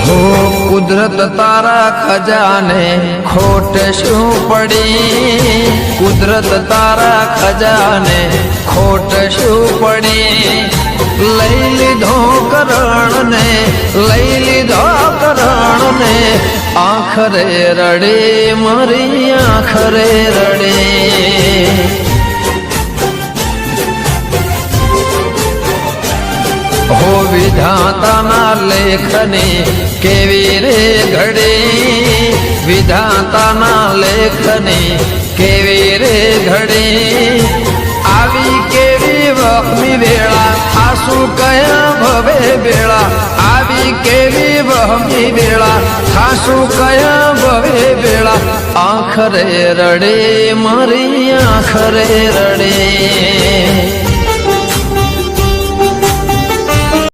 हो कुदरत तारा खजाने खोट शू पड़ी, कुदरत तारा खजाने खोट शू पड़ी। लई लीधो करण ने, लई लीधो करण ने, आखरे रड़े मारी आखरे रड़े। हो विधाता ना लेखने केवी रे घड़े, विधाता ना लेखने केवी रे घड़े। आवी केवी वहमी वेळा आसू कया भवे बेळा, आवी केवी वहमी वेळा आसू कया भवे बेळा। आखरे रड़े मारी आखरे रड़े।